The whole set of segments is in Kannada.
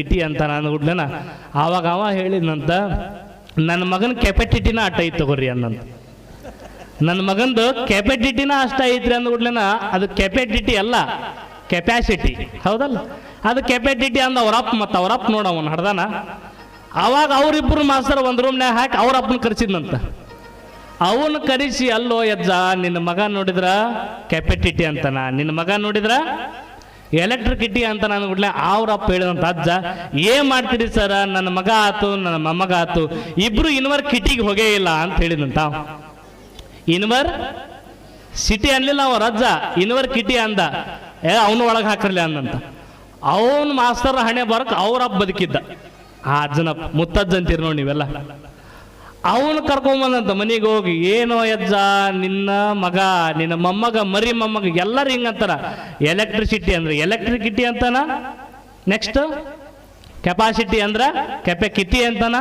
ಇಟಿ ಅಂತ ನಾನು ಗುಡ್ಲೇನ ಆವಾಗ ಅವ ಹೇಳಿದ್ನಂತ, ನನ್ನ ಮಗನ ಕೆಪಾಸಿಟಿನ ಅಟ್ಟ ಐತಿ ತಗೋರಿ ಅನ್ನಂತ. ನನ್ನ ಮಗಂದು ಕೆಪಾಸಿಟಿನ ಅಷ್ಟ ಐತ್ರಿ ಅಂದ್ಬಿಡ್ಲೇನ, ಅದು ಕೆಪಾಸಿಟಿ ಅಲ್ಲ ಕೆಪಾಸಿಟಿ, ಹೌದಲ್ಲ? ಅದು ಕೆಪಾಸಿಟಿ ಅಂದ ಅವರಪ್ಪ, ಮತ್ತು ಅವರಪ್ಪ ನೋಡ ಅವನು ಹಡ್ದಾನ. ಅವಾಗ ಅವರಿಬ್ಬರು ಮಾಸ್ತರ್ ಒಂದು ರೂಮ್ನ್ಯಾಗ ಹಾಕಿ ಅವ್ರ ಅಪ್ಪನ ಕರೆಸಿದ್ನಂತ. ಅವನು ಕರೆಸಿ, ಅಲ್ಲೋ ಯಜ್ಜ, ನಿನ್ನ ಮಗ ನೋಡಿದ್ರ ಕೆಪಾಸಿಟಿ ಅಂತನ, ನಿನ್ನ ಮಗ ನೋಡಿದ್ರ ಎಲೆಕ್ಟ್ರಿಸಿಟಿ ಅಂತ ನಾನು ಬಿಡ್ಲೆ. ಅವ್ರಪ್ಪ ಹೇಳಿದಂತ, ಅಜ್ಜ ಏನ್ ಮಾಡ್ತೀರಿ ಸರ, ನನ್ನ ಮಗ ಆತು ನನ್ನ ಮೊಮ್ಮಗ ಆತು ಇಬ್ರು ಇನ್ವರ್ ಕಿಟಿಗೆ ಹೋಗೇ ಇಲ್ಲ ಅಂತ ಹೇಳಿದಂತ. ಇನ್ವರ್ ಸಿಟಿ ಅನ್ಲಿಲ್ಲ ಅವ್ರ ಅಜ್ಜ, ಇನ್ವರ್ ಕಿಟಿ ಅಂದ. ಅವನು ಒಳಗೆ ಹಾಕಿರ್ಲಿ ಅಂದಂತ. ಅವನು ಮಾಸ್ತರ್ ಹಣೆ ಬರಕ್ ಅವ್ರಪ್ಪ ಬದುಕಿದ್ದ, ಆ ಅಜ್ಜನ ಮುತ್ತಜ್ಜ ಅಂತೀರಿ ನೋಡಿ ನೀವೆಲ್ಲ. ಅವನು ಕರ್ಕೊಂಬಂದಂತ ಮನೆಗೆ ಹೋಗಿ, ಏನೋ ಯಜ್ಜ ನಿನ್ನ ಮಗ ನಿನ್ನ ಮೊಮ್ಮಗ ಮರಿ ಮೊಮ್ಮಗ ಎಲ್ಲರೂ ಹಿಂಗಂತಾರ. ಎಲೆಕ್ಟ್ರಿಸಿಟಿ ಅಂದ್ರೆ ಎಲೆಕ್ಟ್ರಿಸಿಟಿ ಅಂತಾನ, ನೆಕ್ಸ್ಟ್ ಕೆಪಾಸಿಟಿ ಅಂದ್ರ ಕೆಪಾಸಿಟಿ ಅಂತಾನ,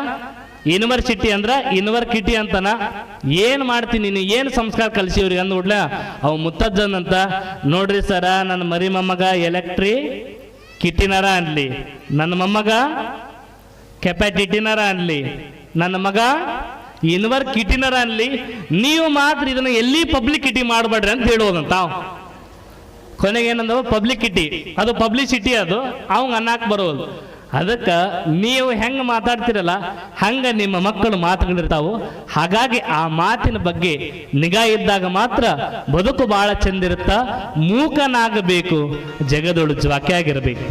ಯೂನಿವರ್ಸಿಟಿ ಅಂದ್ರ ಯೂನಿವರ್ಸಿಟಿ ಅಂತಾನ. ಏನು ಮಾಡ್ತೀನಿ ನೀನು, ಏನು ಸಂಸ್ಕಾರ ಕಲಿಸಿವ್ರಿ ಅಂದ್ಬಿಡ್ಲ. ಅವ ಮುತ್ತಜ್ಜನಂತ, ನೋಡ್ರಿ ಸರ ನನ್ನ ಮರಿ ಮೊಮ್ಮಗ ಕಿಟಿನರ ಅನ್ಲಿ, ನನ್ನ ಮೊಮ್ಮಗ ಕೆಪಾಸಿಟಿನರ ಅನ್ಲಿ, ನನ್ನ ಮಗ ಕಿಟಿನರ ಅನ್ಲಿ, ನೀವು ಮಾತ್ರ ಇದನ್ನ ಎಲ್ಲಿ ಪಬ್ಲಿಸಿಟಿ ಮಾಡಬೇಡ್ರಿ ಅಂತ ಹೇಳೋದಂತ. ಕೊನೆಗೆ ಏನಂದವ, ಪಬ್ಲಿಸಿಟಿ ಅದು ಪಬ್ಲಿಸಿಟಿ, ಅದು ಅವಂಗ ಅನ್ನಕ್ ಬರೋದು. ಅದಕ್ಕೆ ನೀವು ಹೆಂಗೆ ಮಾತಾಡ್ತಿರಲ್ಲ ಹಂಗ ನಿಮ್ಮ ಮಕ್ಕಳು ಮಾತುಗಳಿರ್ತಾವು. ಹಾಗಾಗಿ ಆ ಮಾತಿನ ಬಗ್ಗೆ ನಿಗಾ ಇದ್ದಾಗ ಮಾತ್ರ ಬದುಕು ಬಹಳ ಚಂದಿರುತ್ತ. ಮೂಕನಾಗಬೇಕು, ಜಗದೊಳು ಜ್ವಾಕ್ಯಾಗಿರಬೇಕು.